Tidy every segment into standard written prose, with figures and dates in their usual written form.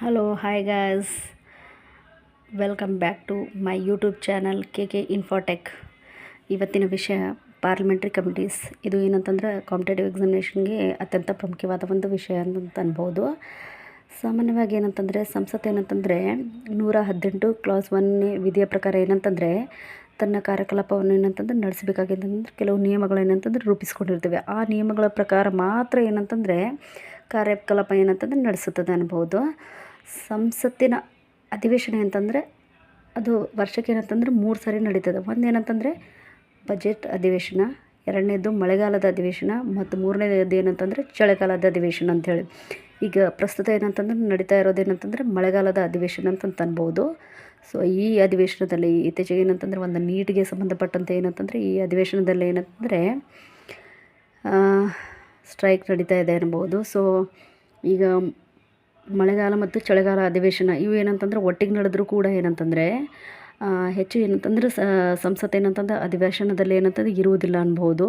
Hello hi guys, welcome back to my YouTube channel K Infotech. ಇವತ್ತಿನ ವಿಷಯ parliamentary committees. ಇದು ಏನಂತಂದ್ರೆ ಕಾಂಪಿಟೇಟಿವ್ ಎಕ್ಸಾಮಿನೇಷನ್ಗೆ ಅತ್ಯಂತ ಪ್ರಮುಖವಾದ ಒಂದು ವಿಷಯ ಅಂತ ಅನ್ಬೋದು. ಸಾಮಾನ್ಯವಾಗಿ ಏನಂತಂದರೆ ಸಂಸತ್ ಏನಂತಂದರೆ 118 ಕ್ಲಾಸ್ 1 ವಿಧಿಯ ಪ್ರಕಾರ ಏನಂತಂದರೆ ತನ್ನ ಕಾರ್ಯಕಲಾಪವನ್ನು ಏನಂತಂದ್ರೆ ನಡೆಸಬೇಕಾಗಿದ್ದಂದ್ರೆ ಕೆಲವು ನಿಯಮಗಳು ಏನಂತಂದ್ರೆ ರೂಪಿಸ್ಕೊಂಡಿರ್ತೇವೆ. ಆ ನಿಯಮಗಳ ಪ್ರಕಾರ ಮಾತ್ರ ಏನಂತಂದರೆ ಕಾರ್ಯಕಲಾಪ ಏನಂತಂದ್ರೆ ನಡೆಸುತ್ತದೆ ಅನ್ಬೋದು. ಸಂಸತ್ತಿನ ಅಧಿವೇಶನ ಅಂತಂದರೆ ಅದು ವರ್ಷಕ್ಕೆ ಏನಂತಂದ್ರೆ 3 ಸಾರಿ ನಡೀತದೆ. ಒಂದು ಏನಂತಂದರೆ ಬಜೆಟ್ ಅಧಿವೇಶನ, ಎರಡನೇದು ಮಳೆಗಾಲದ ಅಧಿವೇಶನ ಮತ್ತು ಮೂರನೇದು ಏನಂತಂದರೆ ಚಳಿಗಾಲದ ಅಧಿವೇಶನ ಅಂಥೇಳಿ. ಈಗ ಪ್ರಸ್ತುತ ಏನಂತಂದ್ರೆ ನಡೀತಾ ಇರೋದೇನಂತಂದರೆ ಮಳೆಗಾಲದ ಅಧಿವೇಶನ ಅಂತ ಅನ್ಬೋದು. ಸೊ ಈ ಅಧಿವೇಶನದಲ್ಲಿ ಇತ್ತೀಚೆಗೆ ಏನಂತಂದರೆ ಒಂದು ನೀಟಿಗೆ ಸಂಬಂಧಪಟ್ಟಂತೆ ಏನಂತಂದರೆ ಈ ಅಧಿವೇಶನದಲ್ಲಿ ಏನಂತಂದರೆ ಸ್ಟ್ರೈಕ್ ನಡೀತಾ ಇದೆ ಅನ್ಬೋದು. ಸೊ ಈಗ ಮಳೆಗಾಲ ಮತ್ತು ಚಳಿಗಾಲ ಅಧಿವೇಶನ ಇವು ಏನಂತಂದ್ರೆ ಒಟ್ಟಿಗೆ ನಡೆದರೂ ಕೂಡ ಏನಂತಂದರೆ ಹೆಚ್ಚು ಏನಂತಂದ್ರೆ ಸಂಸತ್ ಏನಂತಂದ್ರೆ ಅಧಿವೇಶನದಲ್ಲಿ ಏನಂತಂದ್ರೆ ಇರುವುದಿಲ್ಲ ಅನ್ಬೋದು.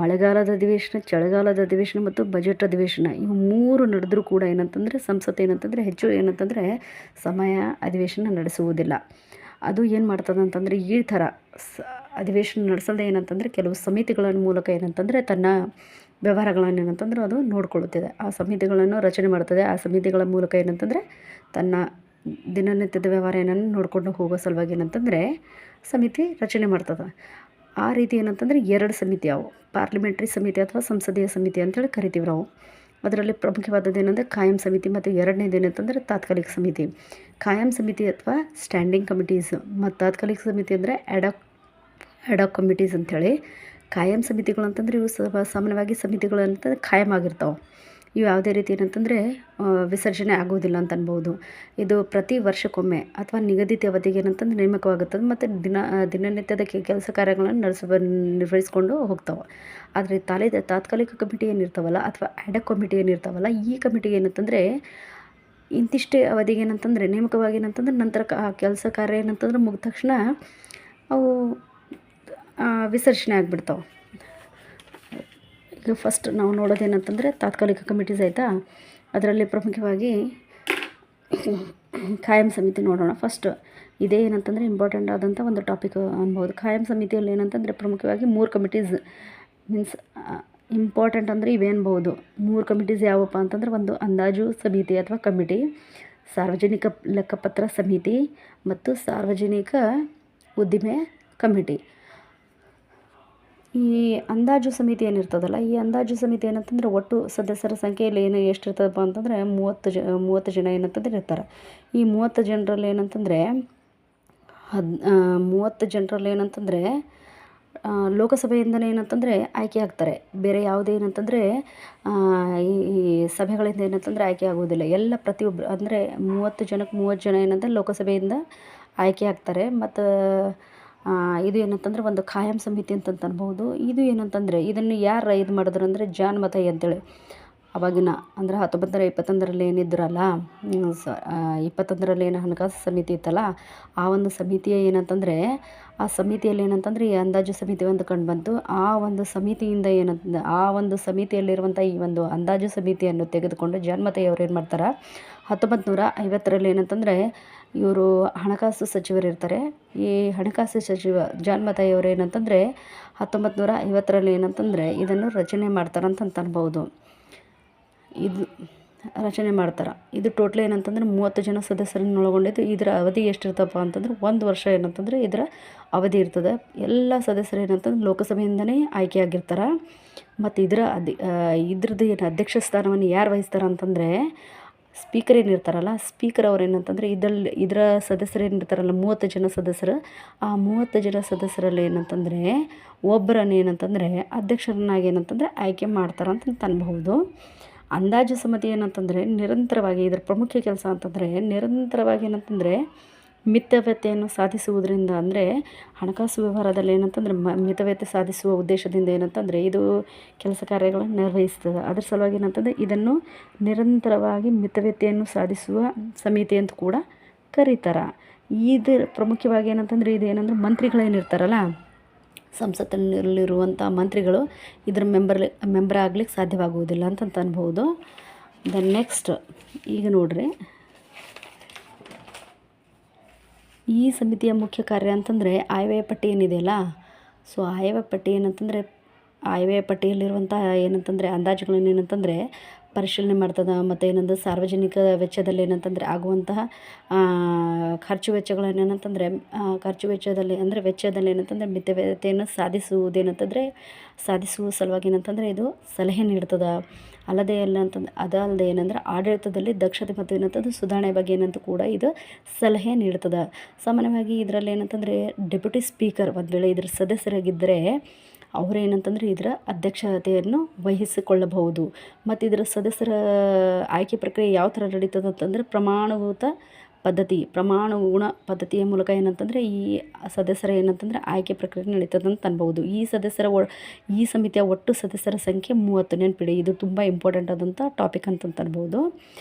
ಮಳೆಗಾಲದ ಅಧಿವೇಶನ, ಚಳಿಗಾಲದ ಅಧಿವೇಶನ ಮತ್ತು ಬಜೆಟ್ ಅಧಿವೇಶನ ಇವು 3 ನಡೆದರೂ ಕೂಡ ಏನಂತಂದರೆ ಸಂಸತ್ ಏನಂತಂದರೆ ಹೆಚ್ಚು ಏನಂತಂದರೆ ಸಮಯ ಅಧಿವೇಶನ ನಡೆಸುವುದಿಲ್ಲ. ಅದು ಏನು ಮಾಡ್ತದೆ ಅಂತಂದರೆ ಈ ಥರ ಅಧಿವೇಶನ ನಡೆಸೋದೇ ಏನಂತಂದರೆ ಕೆಲವು ಸಮಿತಿಗಳ ಮೂಲಕ ಏನಂತಂದರೆ ತನ್ನ ವ್ಯವಹಾರಗಳನ್ನು ಏನಂತಂದ್ರೆ ಅದು ನೋಡ್ಕೊಳ್ಳುತ್ತಿದೆ. ಆ ಸಮಿತಿಗಳನ್ನು ರಚನೆ ಮಾಡ್ತದೆ. ಆ ಸಮಿತಿಗಳ ಮೂಲಕ ಏನಂತಂದರೆ ತನ್ನ ದಿನನಿತ್ಯದ ವ್ಯವಹಾರ ಏನನ್ನು ನೋಡಿಕೊಂಡು ಹೋಗೋ ಸಲುವಾಗಿ ಏನಂತಂದರೆ ಸಮಿತಿ ರಚನೆ ಮಾಡ್ತದೆ. ಆ ರೀತಿ ಏನಂತಂದರೆ 2 ಸಮಿತಿ ಅವು ಪಾರ್ಲಿಮೆಂಟ್ರಿ ಸಮಿತಿ ಅಥವಾ ಸಂಸದೀಯ ಸಮಿತಿ ಅಂತೇಳಿ ಕರಿತೀವಿ ನಾವು. ಅದರಲ್ಲಿ ಪ್ರಮುಖವಾದದ್ದು ಏನಂದರೆ ಕಾಯಂ ಸಮಿತಿ ಮತ್ತು ಎರಡನೇದು ಏನಂತಂದರೆ ತಾತ್ಕಾಲಿಕ ಸಮಿತಿ. ಕಾಯಂ ಸಮಿತಿ ಅಥವಾ ಸ್ಟ್ಯಾಂಡಿಂಗ್ ಕಮಿಟೀಸ್ ಮತ್ತು ತಾತ್ಕಾಲಿಕ ಸಮಿತಿ ಅಂದರೆ ಅಡಾಕ್ ಕಮಿಟೀಸ್ ಅಂಥೇಳಿ. ಕಾಯಂ ಸಮಿತಿಗಳು ಅಂತಂದರೆ ಇವು ಸಾಮಾನ್ಯವಾಗಿ ಸಮಿತಿಗಳು ಅಂತಂದರೆ ಖಾಯಂ ಆಗಿರ್ತಾವೆ. ಇವು ಯಾವುದೇ ರೀತಿ ಏನಂತಂದರೆ ವಿಸರ್ಜನೆ ಆಗೋದಿಲ್ಲ ಅಂತ ಅನ್ಬೋದು. ಇದು ಪ್ರತಿ ವರ್ಷಕ್ಕೊಮ್ಮೆ ಅಥವಾ ನಿಗದಿತ ಅವಧಿಗೆ ಏನಂತಂದ್ರೆ ನೇಮಕವಾಗುತ್ತದೆ ಮತ್ತು ದಿನನಿತ್ಯದ ಕೆಲಸ ಕಾರ್ಯಗಳನ್ನು ನಿರ್ವಹಿಸ್ಕೊಂಡು ಹೋಗ್ತಾವೆ. ಆದರೆ ತಾತ್ಕಾಲಿಕ ಕಮಿಟಿ ಏನಿರ್ತಾವಲ್ಲ ಅಥವಾ ಅಡಾಕ್ ಕಮಿಟಿ ಏನಿರ್ತಾವಲ್ಲ ಈ ಕಮಿಟಿ ಏನಂತಂದರೆ ಇಂತಿಷ್ಟೇ ಅವಧಿಗೆ ಏನಂತಂದರೆ ನೇಮಕವಾಗಿ ಏನಂತಂದ್ರೆ ನಂತರ ಆ ಕೆಲಸ ಕಾರ್ಯ ಏನಂತಂದ್ರೆ ಮುಗಿದ ತಕ್ಷಣ ಅವು ವಿಸರ್ಜನೆ ಆಗಿಬಿಡ್ತಾವೆ. ಈಗ ಫಸ್ಟ್ ನಾವು ನೋಡೋದೇನಂತಂದರೆ ತಾತ್ಕಾಲಿಕ ಕಮಿಟೀಸ್ ಆಯಿತಾ. ಅದರಲ್ಲಿ ಪ್ರಮುಖವಾಗಿ ಖಾಯಂ ಸಮಿತಿ ನೋಡೋಣ. ಫಸ್ಟ್ ಇದೇ ಏನಂತಂದರೆ ಇಂಪಾರ್ಟೆಂಟ್ ಆದಂಥ ಒಂದು ಟಾಪಿಕ್ ಅನ್ಬೋದು. ಖಾಯಂ ಸಮಿತಿಯಲ್ಲಿ ಏನಂತಂದರೆ ಪ್ರಮುಖವಾಗಿ 3 ಕಮಿಟೀಸ್ ಮೀನ್ಸ್ ಇಂಪಾರ್ಟೆಂಟ್ ಅಂದರೆ ಇವೇನ್ಬೋದು 3 ಕಮಿಟೀಸ್ ಯಾವಪ್ಪ ಅಂತಂದರೆ ಒಂದು ಅಂದಾಜು ಸಮಿತಿ ಅಥವಾ ಕಮಿಟಿ, ಸಾರ್ವಜನಿಕ ಲೆಕ್ಕಪತ್ರ ಸಮಿತಿ ಮತ್ತು ಸಾರ್ವಜನಿಕ ಉದ್ದಿಮೆ ಕಮಿಟಿ. ಈ ಅಂದಾಜು ಸಮಿತಿ ಏನಿರ್ತದಲ್ಲ ಈ ಅಂದಾಜು ಸಮಿತಿ ಏನಂತಂದರೆ ಒಟ್ಟು ಸದಸ್ಯರ ಸಂಖ್ಯೆಯಲ್ಲಿ ಎಷ್ಟಿರ್ತದಪ್ಪ ಅಂತಂದರೆ 30 ಜನ ಏನಂತಂದ್ರೆ ಇರ್ತಾರೆ. ಈ 30 ಜನರಲ್ಲಿ ಏನಂತಂದರೆ 30 ಜನರಲ್ಲಿ ಏನಂತಂದರೆ ಲೋಕಸಭೆಯಿಂದನೇ ಏನಂತಂದರೆ ಆಯ್ಕೆ ಆಗ್ತಾರೆ. ಬೇರೆ ಯಾವುದೇ ಏನಂತಂದರೆ ಈ ಸಭೆಗಳಿಂದ ಏನಂತಂದರೆ ಆಯ್ಕೆ ಆಗೋದಿಲ್ಲ. ಎಲ್ಲ ಪ್ರತಿಯೊಬ್ಬರು ಅಂದರೆ 30 ಜನಕ್ಕೆ 30 ಜನ ಏನಂದರೆ ಲೋಕಸಭೆಯಿಂದ ಆಯ್ಕೆ ಆಗ್ತಾರೆ. ಮತ್ತು ಇದು ಏನಂತಂದರೆ ಒಂದು ಖಾಯಂ ಸಮಿತಿ ಅಂತ ಅನ್ಬೋದು. ಇದು ಏನಂತಂದರೆ ಇದನ್ನು ಯಾರು ಇದು ಮಾಡಿದ್ರು ಅಂದರೆ ಜಾನ್ ಮಥೈ ಅಂತೇಳಿ ಅವಾಗಿನ ಅಂದರೆ 1921ರಲ್ಲಿ ಏನಿದ್ರಲ್ಲ 21ರಲ್ಲಿ ಏನು ಹಣಕಾಸು ಸಮಿತಿ ಇತ್ತಲ್ಲ ಆ ಒಂದು ಸಮಿತಿಯ ಏನಂತಂದರೆ ಆ ಸಮಿತಿಯಲ್ಲಿ ಏನಂತಂದರೆ ಈ ಅಂದಾಜು ಸಮಿತಿ ಒಂದು ಕಂಡು ಬಂತು. ಆ ಒಂದು ಸಮಿತಿಯಿಂದ ಏನಂತಂದರೆ ಆ ಒಂದು ಸಮಿತಿಯಲ್ಲಿರುವಂಥ ಈ ಒಂದು ಅಂದಾಜು ಸಮಿತಿಯನ್ನು ತೆಗೆದುಕೊಂಡು ಜಾನ್ ಮಥೈ ಅವರು ಏನು ಮಾಡ್ತಾರೆ 1950ರಲ್ಲಿ ಏನಂತಂದರೆ ಇವರು ಹಣಕಾಸು ಸಚಿವರು ಇರ್ತಾರೆ. ಈ ಹಣಕಾಸು ಸಚಿವ ಜಾನ್ ಮಥೈ ಅವರು ಏನಂತಂದರೆ 1950ರಲ್ಲಿ ಏನಂತಂದರೆ ಇದನ್ನು ರಚನೆ ಮಾಡ್ತಾರಂತ ಅನ್ಬೋದು. ಇದು ರಚನೆ ಮಾಡ್ತಾರೆ. ಇದು ಟೋಟ್ಲ್ ಏನಂತಂದರೆ 30 ಜನ ಸದಸ್ಯರನ್ನು ಒಳಗೊಂಡಿದ್ದು. ಇದರ ಅವಧಿ ಎಷ್ಟಿರ್ತಪ್ಪ ಅಂತಂದ್ರೆ 1 ವರ್ಷ ಏನಂತಂದರೆ ಇದರ ಅವಧಿ ಇರ್ತದೆ. ಎಲ್ಲ ಸದಸ್ಯರು ಏನಂತಂದ್ರೆ ಲೋಕಸಭೆಯಿಂದನೇ ಆಯ್ಕೆ ಆಗಿರ್ತಾರೆ. ಮತ್ತು ಇದ್ರದ್ದು ಏನು ಅಧ್ಯಕ್ಷ ಸ್ಥಾನವನ್ನು ಯಾರು ವಹಿಸ್ತಾರೆ ಅಂತಂದರೆ ಸ್ಪೀಕರ್ ಏನಿರ್ತಾರಲ್ಲ ಸ್ಪೀಕರ್ ಅವ್ರು ಏನಂತಂದರೆ ಇದರ ಸದಸ್ಯರು ಏನಿರ್ತಾರಲ್ಲ 30 ಜನ ಸದಸ್ಯರು ಆ 30 ಜನ ಸದಸ್ಯರಲ್ಲಿ ಏನಂತಂದರೆ ಒಬ್ಬರನ್ನು ಏನಂತಂದರೆ ಅಧ್ಯಕ್ಷರನ್ನಾಗಿ ಏನಂತಂದರೆ ಆಯ್ಕೆ ಮಾಡ್ತಾರಂತ ಅನ್ಬಹುದು. ಅಂದಾಜು ಸಮಿತಿ ಏನಂತಂದರೆ ನಿರಂತರವಾಗಿ ಇದರ ಪ್ರಮುಖ ಕೆಲಸ ಅಂತಂದರೆ ನಿರಂತರವಾಗಿ ಏನಂತಂದರೆ ಮಿತವ್ಯತೆಯನ್ನು ಸಾಧಿಸುವುದರಿಂದ ಅಂದರೆ ಹಣಕಾಸು ವ್ಯವಹಾರದಲ್ಲಿ ಏನಂತಂದರೆ ಮಿತವ್ಯತೆ ಸಾಧಿಸುವ ಉದ್ದೇಶದಿಂದ ಏನಂತಂದರೆ ಇದು ಕೆಲಸ ಕಾರ್ಯಗಳನ್ನು ನಿರ್ವಹಿಸ್ತದೆ. ಅದರ ಸಲುವಾಗಿ ಏನಂತಂದರೆ ಇದನ್ನು ನಿರಂತರವಾಗಿ ಮಿತವ್ಯತೆಯನ್ನು ಸಾಧಿಸುವ ಸಮಿತಿ ಅಂತ ಕೂಡ ಕರೀತಾರೆ. ಇದು ಪ್ರಮುಖವಾಗಿ ಏನಂತಂದರೆ ಇದೇನೆಂದರೆ ಮಂತ್ರಿಗಳೇನಿರ್ತಾರಲ್ಲ ಸಂಸತ್ತಿನಲ್ಲಿರುವಂಥ ಮಂತ್ರಿಗಳು ಇದರ ಮೆಂಬರ್ ಆಗ್ಲಿಕ್ಕೆ ಸಾಧ್ಯವಾಗುವುದಿಲ್ಲ ಅಂತ ಅನ್ಬೋದು. ನೆಕ್ಸ್ಟ್ ಈಗ ನೋಡ್ರಿ ಈ ಸಮಿತಿಯ ಮುಖ್ಯ ಕಾರ್ಯ ಅಂತಂದರೆ ಆಯವ್ಯಯ ಪಟ್ಟಿ ಏನಿದೆಯಲ್ಲ, ಸೊ ಆಯವ್ಯಯ ಪಟ್ಟಿ ಏನಂತಂದರೆ ಆಯವ್ಯಯ ಪಟ್ಟಿಯಲ್ಲಿರುವಂಥ ಏನಂತಂದರೆ ಅಂದಾಜುಗಳನ್ನು ಏನಂತಂದರೆ ಪರಿಶೀಲನೆ ಮಾಡ್ತದೆ. ಮತ್ತು ಏನಂದ್ರೆ ಸಾರ್ವಜನಿಕ ವೆಚ್ಚದಲ್ಲಿ ಏನಂತಂದರೆ ಆಗುವಂತಹ ಖರ್ಚು ವೆಚ್ಚಗಳನ್ನು ಏನಂತಂದರೆ ಖರ್ಚು ವೆಚ್ಚದಲ್ಲಿ ಅಂದರೆ ವೆಚ್ಚದಲ್ಲಿ ಏನಂತಂದರೆ ಮಿತವ್ಯಯತೆಯನ್ನು ಸಾಧಿಸುವ ಸಲುವಾಗಿ ಏನಂತಂದರೆ ಇದು ಸಲಹೆ ನೀಡ್ತದೆ. ಅಲ್ಲದೆ ಎಲ್ಲ ಅಂತಂದ್ರೆ ಅದಲ್ಲದೆ ಏನಂದ್ರೆ ಆಡಳಿತದಲ್ಲಿ ದಕ್ಷತೆ ಮತ್ತು ಏನಂತಂದ್ರೆ ಸುಧಾರಣೆ ಬಗ್ಗೆ ಏನಂತ ಕೂಡ ಇದು ಸಲಹೆ ನೀಡ್ತದೆ. ಸಾಮಾನ್ಯವಾಗಿ ಇದರಲ್ಲಿ ಏನಂತಂದರೆ ಡೆಪ್ಯೂಟಿ ಸ್ಪೀಕರ್ ಒಂದು ವೇಳೆ ಇದ್ರ ಸದಸ್ಯರಾಗಿದ್ದರೆ ಅವರೇನಂತಂದರೆ ಇದರ ಅಧ್ಯಕ್ಷತೆಯನ್ನು ವಹಿಸಿಕೊಳ್ಳಬಹುದು. ಮತ್ತು ಇದರ ಸದಸ್ಯರ ಆಯ್ಕೆ ಪ್ರಕ್ರಿಯೆ ಯಾವ ಥರ ನಡೀತದೆ ಅಂತಂದರೆ ಪ್ರಮಾಣಗುಣ ಪದ್ಧತಿಯ ಮೂಲಕ ಏನಂತಂದರೆ ಈ ಸದಸ್ಯರ ಏನಂತಂದರೆ ಆಯ್ಕೆ ಪ್ರಕ್ರಿಯೆ ನಡೀತದೆ ಅಂತ ಅನ್ಬೋದು. ಈ ಸಮಿತಿಯ ಒಟ್ಟು ಸದಸ್ಯರ ಸಂಖ್ಯೆ 30. ನೆನಪಿಡಿ, ಇದು ತುಂಬ ಇಂಪಾರ್ಟೆಂಟ್ ಆದಂಥ ಟಾಪಿಕ್ ಅಂತ ಅನ್ಬೋದು.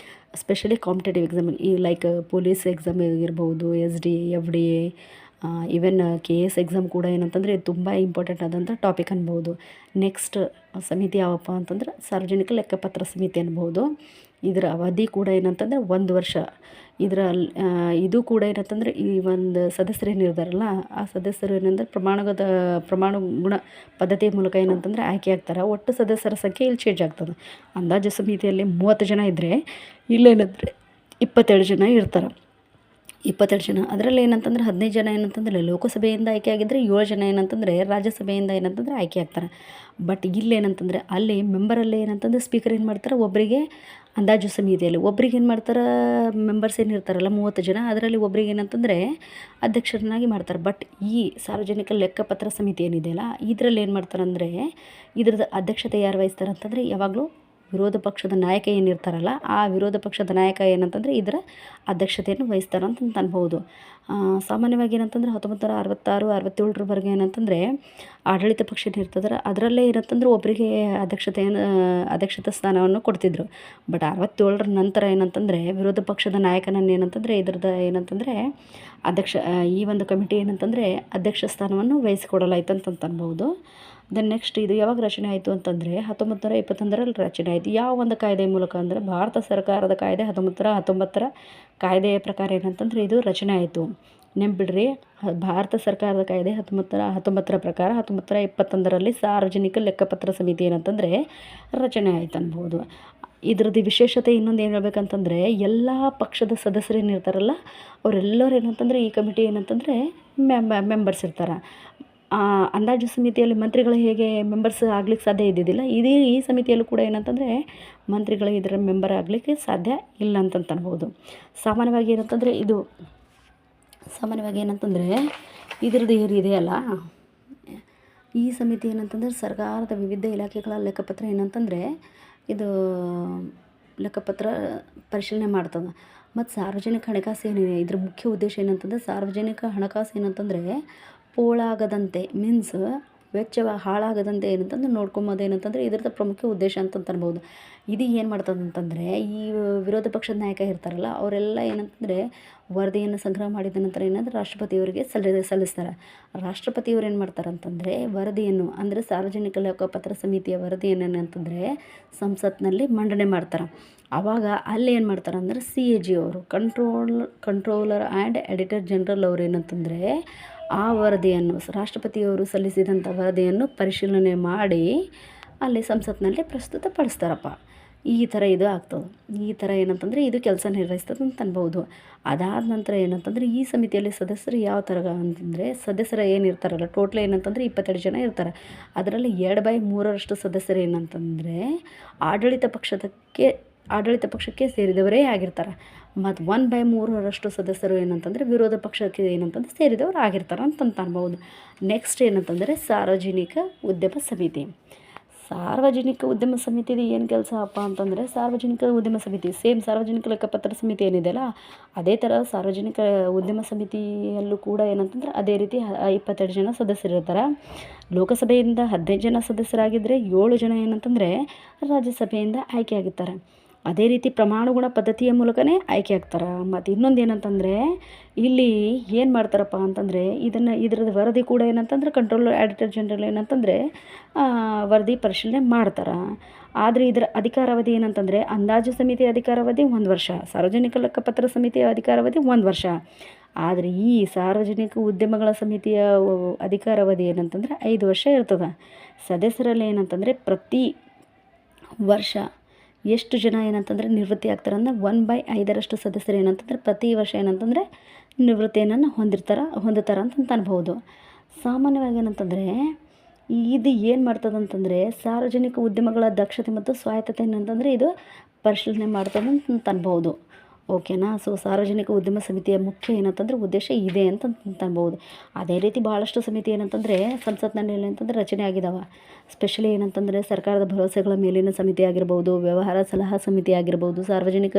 Especially competitive exam like police exam ಇರ್ಬೋದು, SDA FDA even KS exam ಕೂಡ ಏನಂತಂದರೆ ಇದು ತುಂಬ ಇಂಪಾರ್ಟೆಂಟ್ ಆದಂಥ ಟಾಪಿಕ್ ಅನ್ಬೋದು. ನೆಕ್ಸ್ಟ್ ಸಮಿತಿ ಯಾವಪ್ಪ ಅಂತಂದ್ರೆ ಸಾರ್ವಜನಿಕ ಲೆಕ್ಕಪತ್ರ ಸಮಿತಿ ಅನ್ಬೋದು. ಇದರ ಅವಧಿ ಕೂಡ ಏನಂತಂದರೆ 1 ವರ್ಷ. ಇದು ಕೂಡ ಏನಂತಂದರೆ ಈ ಒಂದು ಸದಸ್ಯರು ಏನಿರ್ತಾರಲ್ಲ ಆ ಸದಸ್ಯರು ಏನಂದರೆ ಪ್ರಮಾಣಗುಣ ಪದ್ಧತಿಯ ಮೂಲಕ ಏನಂತಂದರೆ ಆಯ್ಕೆ ಆಗ್ತಾರೆ. ಒಟ್ಟು ಸದಸ್ಯರ ಸಂಖ್ಯೆ ಇಲ್ಲಿ ಚೇಂಜ್ ಆಗ್ತದೆ. ಅಂದಾಜು ಸಮಿತಿಯಲ್ಲಿ 30 ಜನ ಇದ್ದರೆ ಇಲ್ಲೇನಂದರೆ 27 ಜನ ಇರ್ತಾರೆ. 27 ಜನ ಅದರಲ್ಲಿ ಏನಂತಂದರೆ 15 ಜನ ಏನಂತಂದರೆ ಲೋಕಸಭೆಯಿಂದ ಆಯ್ಕೆ ಆಗಿದ್ದರೆ 7 ಜನ ಏನಂತಂದರೆ ರಾಜ್ಯಸಭೆಯಿಂದ ಏನಂತಂದರೆ ಆಯ್ಕೆ ಆಗ್ತಾರೆ. ಬಟ್ ಇಲ್ಲೇನಂತಂದರೆ ಅಲ್ಲಿ ಮೆಂಬರಲ್ಲಿ ಏನಂತಂದರೆ ಸ್ಪೀಕರ್ ಏನು ಮಾಡ್ತಾರೆ, ಒಬ್ಬರಿಗೆ ಅಂದಾಜು ಸಮಿತಿಯಲ್ಲಿ ಒಬ್ರಿಗೆ ಏನು ಮಾಡ್ತಾರೆ, ಮೆಂಬರ್ಸ್ ಏನಿರ್ತಾರಲ್ಲ 30 ಜನ ಅದರಲ್ಲಿ ಒಬ್ರಿಗೆ ಏನಂತಂದರೆ ಅಧ್ಯಕ್ಷರನ್ನಾಗಿ ಮಾಡ್ತಾರೆ. ಬಟ್ ಈ ಸಾರ್ವಜನಿಕ ಲೆಕ್ಕಪತ್ರ ಸಮಿತಿ ಏನಿದೆಯಲ್ಲ ಇದರಲ್ಲಿ ಏನು ಮಾಡ್ತಾರೆ ಅಂದರೆ ಇದ್ರದ್ದು ಅಧ್ಯಕ್ಷತೆ ಯಾರು ವಹಿಸ್ತಾರೆ ಅಂತಂದರೆ ಯಾವಾಗಲೂ ವಿರೋಧ ಪಕ್ಷದ ನಾಯಕ ಏನಿರ್ತಾರಲ್ಲ ಆ ವಿರೋಧ ಪಕ್ಷದ ನಾಯಕ ಏನಂತಂದರೆ ಇದರ ಅಧ್ಯಕ್ಷತೆಯನ್ನು ವಹಿಸ್ತಾರೆ ಅಂತ ಅನ್ಬೋದು. ಸಾಮಾನ್ಯವಾಗಿ ಏನಂತಂದರೆ 1966-67ರವರೆಗೆ ಏನಂತಂದರೆ ಆಡಳಿತ ಪಕ್ಷ ಏನಿರ್ತದ್ರೆ ಅದರಲ್ಲೇ ಏನಂತಂದ್ರೆ ಒಬ್ಬರಿಗೆ ಅಧ್ಯಕ್ಷತೆ ಸ್ಥಾನವನ್ನು ಕೊಡ್ತಿದ್ರು. ಬಟ್ 67ರ ನಂತರ ಏನಂತಂದರೆ ವಿರೋಧ ಪಕ್ಷದ ನಾಯಕನನ್ನು ಏನಂತಂದರೆ ಇದ್ರದ್ದು ಏನಂತಂದರೆ ಈ ಒಂದು ಕಮಿಟಿ ಏನಂತಂದರೆ ಅಧ್ಯಕ್ಷ ಸ್ಥಾನವನ್ನು ವಹಿಸಿಕೊಡಲಾಯ್ತು ಅಂತ ಅನ್ಬೋದು. ದೆನ್ ನೆಕ್ಸ್ಟ್ ಇದು ಯಾವಾಗ ರಚನೆ ಆಯಿತು ಅಂತಂದರೆ 1921ರಲ್ಲಿ ರಚನೆ ಆಯಿತು. ಯಾವ ಒಂದು ಕಾಯ್ದೆ ಮೂಲಕ ಅಂದರೆ ಭಾರತ ಸರ್ಕಾರದ ಕಾಯ್ದೆ 1919ರ ಕಾಯ್ದೆಯ ಪ್ರಕಾರ ಏನಂತಂದರೆ ಇದು ರಚನೆ ಆಯಿತು. ನೆನ್ಪಿಡ್ರಿ, ಭಾರತ ಸರ್ಕಾರದ ಕಾಯ್ದೆ 1919ರ ಪ್ರಕಾರ 1921ರಲ್ಲಿ ಸಾರ್ವಜನಿಕ ಲೆಕ್ಕಪತ್ರ ಸಮಿತಿ ಏನಂತಂದರೆ ರಚನೆ ಆಯ್ತು ಅನ್ಬೋದು. ಇದ್ರದ್ದು ವಿಶೇಷತೆ ಇನ್ನೊಂದು ಏನು ಹೇಳ್ಬೇಕಂತಂದರೆ ಎಲ್ಲ ಪಕ್ಷದ ಸದಸ್ಯರು ಏನಿರ್ತಾರಲ್ಲ ಅವರೆಲ್ಲರೂ ಏನಂತಂದರೆ ಈ ಕಮಿಟಿ ಏನಂತಂದರೆ ಮೆಂಬರ್ಸ್ ಇರ್ತಾರೆ. ಅಂದಾಜು ಸಮಿತಿಯಲ್ಲಿ ಮಂತ್ರಿಗಳು ಹೇಗೆ ಮೆಂಬರ್ಸ್ ಆಗ್ಲಿಕ್ಕೆ ಸಾಧ್ಯ ಇದ್ದಿದ್ದಿಲ್ಲ, ಈ ಸಮಿತಿಯಲ್ಲೂ ಕೂಡ ಏನಂತಂದರೆ ಮಂತ್ರಿಗಳು ಇದರ ಮೆಂಬರ್ ಆಗಲಿಕ್ಕೆ ಸಾಧ್ಯ ಇಲ್ಲ ಅಂತ ಅನ್ಬೋದು. ಸಾಮಾನ್ಯವಾಗಿ ಏನಂತಂದರೆ ಇದ್ರದ್ದು ಏನಿದೆಯಲ್ಲ ಈ ಸಮಿತಿ ಏನಂತಂದರೆ ಸರ್ಕಾರದ ವಿವಿಧ ಇಲಾಖೆಗಳ ಲೆಕ್ಕಪತ್ರ ಏನಂತಂದರೆ ಇದು ಲೆಕ್ಕಪತ್ರ ಪರಿಶೀಲನೆ ಮಾಡ್ತದೆ. ಮತ್ತು ಸಾರ್ವಜನಿಕ ಹಣಕಾಸು ಏನಿದೆ ಇದ್ರ ಮುಖ್ಯ ಉದ್ದೇಶ ಏನಂತಂದರೆ ಸಾರ್ವಜನಿಕ ಹಣಕಾಸು ಏನಂತಂದರೆ ಪೋಲಾಗದಂತೆ ಮೀನ್ಸ್ ವೆಚ್ಚ ಹಾಳಾಗದಂತೆ ಏನಂತಂದ್ರೆ ನೋಡ್ಕೊಂಬೋದು ಏನಂತಂದರೆ ಇದರದ ಪ್ರಮುಖ ಉದ್ದೇಶ ಅಂತ ಅನ್ಬೋದು. ಇದು ಏನು ಮಾಡ್ತದೆ ಅಂತಂದರೆ ಈ ವಿರೋಧ ಪಕ್ಷದ ನಾಯಕ ಇರ್ತಾರಲ್ಲ ಅವರೆಲ್ಲ ಏನಂತಂದರೆ ವರದಿಯನ್ನು ಸಂಗ್ರಹ ಮಾಡಿದ ನಂತರ ಏನಂದರೆ ರಾಷ್ಟ್ರಪತಿಯವರಿಗೆ ಸಲ್ಲಿಸ್ತಾರೆ. ರಾಷ್ಟ್ರಪತಿಯವರು ಏನು ಮಾಡ್ತಾರೆ ಅಂತಂದರೆ ವರದಿಯನ್ನು ಅಂದರೆ ಸಾರ್ವಜನಿಕ ಲೆಕ್ಕಪತ್ರ ಸಮಿತಿಯ ವರದಿಯನ್ನು ಏನಂತಂದರೆ ಸಂಸತ್ನಲ್ಲಿ ಮಂಡನೆ ಮಾಡ್ತಾರೆ. ಆವಾಗ ಅಲ್ಲಿ ಏನು ಮಾಡ್ತಾರೆ ಅಂದರೆ CAG ಅವರು ಕಂಟ್ರೋಲರ್ ಆ್ಯಂಡ್ ಎಡಿಟರ್ ಜನರಲ್ ಅವರು ಏನಂತಂದರೆ ಆ ವರದಿಯನ್ನು ರಾಷ್ಟ್ರಪತಿಯವರು ಸಲ್ಲಿಸಿದಂಥ ವರದಿಯನ್ನು ಪರಿಶೀಲನೆ ಮಾಡಿ ಅಲ್ಲಿ ಸಂಸತ್ನಲ್ಲಿ ಪ್ರಸ್ತುತಪಡಿಸ್ತಾರಪ್ಪ. ಈ ಥರ ಇದು ಆಗ್ತದೆ. ಈ ಥರ ಏನಂತಂದರೆ ಇದು ಕೆಲಸ ನಿರ್ವಹಿಸ್ತದೆ ಅಂತ ಅನ್ಬೋದು. ಅದಾದ ನಂತರ ಏನಂತಂದರೆ ಈ ಸಮಿತಿಯಲ್ಲಿ ಸದಸ್ಯರು ಯಾವ ಥರ ಅಂತಂದರೆ ಸದಸ್ಯರು ಏನಿರ್ತಾರಲ್ಲ ಟೋಟಲ್ ಏನಂತಂದರೆ 22 ಜನ ಇರ್ತಾರೆ. ಅದರಲ್ಲಿ 2/3 ಸದಸ್ಯರು ಏನಂತಂದರೆ ಆಡಳಿತ ಪಕ್ಷಕ್ಕೆ ಸೇರಿದವರೇ ಆಗಿರ್ತಾರೆ. ಮತ್ತು 1/3 ಸದಸ್ಯರು ಏನಂತಂದರೆ ವಿರೋಧ ಪಕ್ಷಕ್ಕೆ ಏನಂತಂದರೆ ಸೇರಿದವರು ಆಗಿರ್ತಾರೆ ಅಂತ ಅನ್ಬೋದು. ನೆಕ್ಸ್ಟ್ ಏನಂತಂದರೆ ಸಾರ್ವಜನಿಕ ಉದ್ಯಮ ಸಮಿತಿ. ಸಾರ್ವಜನಿಕ ಉದ್ಯಮ ಸಮಿತಿದು ಏನು ಕೆಲಸ ಅಪ್ಪ ಅಂತಂದರೆ ಸಾರ್ವಜನಿಕ ಉದ್ಯಮ ಸಮಿತಿ ಸೇಮ್ ಸಾರ್ವಜನಿಕ ಲೆಕ್ಕಪತ್ರ ಸಮಿತಿ ಏನಿದೆಯಲ್ಲ ಅದೇ ಥರ ಸಾರ್ವಜನಿಕ ಉದ್ಯಮ ಸಮಿತಿಯಲ್ಲೂ ಕೂಡ ಏನಂತಂದರೆ ಅದೇ ರೀತಿ 22 ಜನ ಸದಸ್ಯರಿರ್ತಾರೆ. ಲೋಕಸಭೆಯಿಂದ 15 ಜನ ಸದಸ್ಯರಾಗಿದ್ದರೆ 7 ಜನ ಏನಂತಂದರೆ ರಾಜ್ಯಸಭೆಯಿಂದ ಆಯ್ಕೆ ಆಗಿರ್ತಾರೆ. ಅದೇ ರೀತಿ ಪ್ರಮಾಣಗುಣ ಪದ್ಧತಿಯ ಮೂಲಕನೇ ಆಯ್ಕೆ ಆಗ್ತಾರೆ. ಮತ್ತು ಇನ್ನೊಂದು ಏನಂತಂದರೆ ಇಲ್ಲಿ ಏನು ಮಾಡ್ತಾರಪ್ಪ ಅಂತಂದರೆ ಇದ್ರದ್ದು ವರದಿ ಕೂಡ ಏನಂತಂದರೆ ಕಂಟ್ರೋಲರ್ ಎಡಿಟರ್ ಜನರಲ್ ಏನಂತಂದರೆ ವರದಿ ಪರಿಶೀಲನೆ ಮಾಡ್ತಾರೆ. ಆದರೆ ಇದರ ಅಧಿಕಾರಾವಧಿ ಏನಂತಂದರೆ ಅಂದಾಜು ಸಮಿತಿಯ ಅಧಿಕಾರಾವಧಿ 1 ವರ್ಷ, ಸಾರ್ವಜನಿಕ ಲೆಕ್ಕಪತ್ರ ಸಮಿತಿಯ ಅಧಿಕಾರಾವಧಿ 1 ವರ್ಷ. ಆದರೆ ಈ ಸಾರ್ವಜನಿಕ ಉದ್ಯಮಗಳ ಸಮಿತಿಯ ಅಧಿಕಾರಾವಧಿ ಏನಂತಂದ್ರೆ 5 ವರ್ಷ ಇರ್ತದೆ. ಸದಸ್ಯರಲ್ಲಿ ಏನಂತಂದರೆ ಪ್ರತಿ ವರ್ಷ ಎಷ್ಟು ಜನ ಏನಂತಂದರೆ ನಿವೃತ್ತಿ ಆಗ್ತಾರೆ ಅಂದರೆ 1/5 ಸದಸ್ಯರು ಏನಂತಂದರೆ ಪ್ರತಿ ವರ್ಷ ಏನಂತಂದರೆ ನಿವೃತ್ತಿಯನ್ನು ಹೊಂದುತ್ತಾರೆ ಅಂತ ಅನ್ಬೋದು. ಸಾಮಾನ್ಯವಾಗಿ ಏನಂತಂದರೆ ಇದು ಏನು ಮಾಡ್ತದಂತಂದರೆ ಸಾರ್ವಜನಿಕ ಉದ್ಯಮಗಳ ದಕ್ಷತೆ ಮತ್ತು ಸ್ವಾಯತ್ತತೆ ಏನಂತಂದರೆ ಇದು ಪರಿಶೀಲನೆ ಮಾಡ್ತದೆ ಅಂತ ಅನ್ಬೋದು. ಓಕೆನಾ. ಸೊ ಸಾರ್ವಜನಿಕ ಉದ್ಯಮ ಸಮಿತಿಯ ಮುಖ್ಯ ಏನಂತಂದರೆ ಉದ್ದೇಶ ಇದೆ ಅಂತ ಅನ್ಬೋದು. ಅದೇ ರೀತಿ ಭಾಳಷ್ಟು ಸಮಿತಿ ಏನಂತಂದರೆ ಸಂಸತ್ನಲ್ಲಿ ಅಂತಂದರೆ ರಚನೆ ಆಗಿದ್ದಾವೆ. ಸ್ಪೆಷಲಿ ಏನಂತಂದರೆ ಸರ್ಕಾರದ ಭರವಸೆಗಳ ಮೇಲಿನ ಸಮಿತಿ ಆಗಿರ್ಬೋದು, ವ್ಯವಹಾರ ಸಲಹಾ ಸಮಿತಿ ಆಗಿರ್ಬೋದು, ಸಾರ್ವಜನಿಕ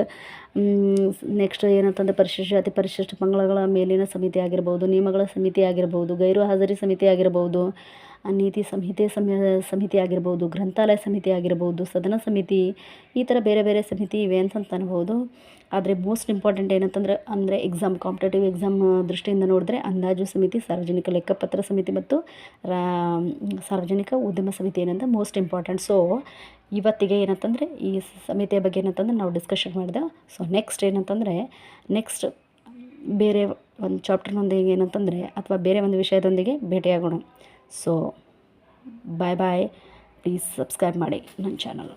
ನೆಕ್ಸ್ಟ್ ಏನಂತಂದರೆ ಪರಿಶಿಷ್ಟ ಜಾತಿ ಪರಿಶಿಷ್ಟ ಪಂಗಡಗಳ ಮೇಲಿನ ಸಮಿತಿ ಆಗಿರ್ಬೋದು, ನಿಯಮಗಳ ಸಮಿತಿ ಆಗಿರ್ಬೋದು, ಗೈರು ಹಾಜರಿ ಸಮಿತಿ ಆಗಿರ್ಬೋದು, ನೀತಿ ಸಂಹಿತೆ ಸಮಿತಿ ಆಗಿರ್ಬೋದು, ಗ್ರಂಥಾಲಯ ಸಮಿತಿ ಆಗಿರ್ಬೋದು, ಸದನ ಸಮಿತಿ, ಈ ಥರ ಬೇರೆ ಬೇರೆ ಸಮಿತಿ ಇವೆ ಅಂತ ಅನ್ಬೋದು. ಆದರೆ ಮೋಸ್ಟ್ ಇಂಪಾರ್ಟೆಂಟ್ ಏನಂತಂದರೆ ಕಾಂಪಿಟೇಟಿವ್ ಎಕ್ಸಾಮ್ ದೃಷ್ಟಿಯಿಂದ ನೋಡಿದ್ರೆ ಅಂದಾಜು ಸಮಿತಿ, ಸಾರ್ವಜನಿಕ ಲೆಕ್ಕಪತ್ರ ಸಮಿತಿ ಮತ್ತು ಸಾರ್ವಜನಿಕ ಉದ್ಯಮ ಸಮಿತಿ ಏನಂತ ಮೋಸ್ಟ್ ಇಂಪಾರ್ಟೆಂಟ್. ಸೊ ಇವತ್ತಿಗೆ ಏನಂತಂದರೆ ಈ ಸಮಿತಿಯ ಬಗ್ಗೆ ಏನಂತಂದ್ರೆ ನಾವು ಡಿಸ್ಕಷನ್ ಮಾಡಿದೆ. ಸೊ ನೆಕ್ಸ್ಟ್ ಬೇರೆ ಒಂದು ಚಾಪ್ಟರ್ನೊಂದಿಗೆ ಏನಂತಂದರೆ ಅಥವಾ ಬೇರೆ ಒಂದು ವಿಷಯದೊಂದಿಗೆ ಭೇಟಿಯಾಗೋಣ. So bye. ಪ್ಲೀಸ್ ಸಬ್ಸ್ಕ್ರೈಬ್ ಮಾಡಿ ನನ್ನ ಚಾನಲ್.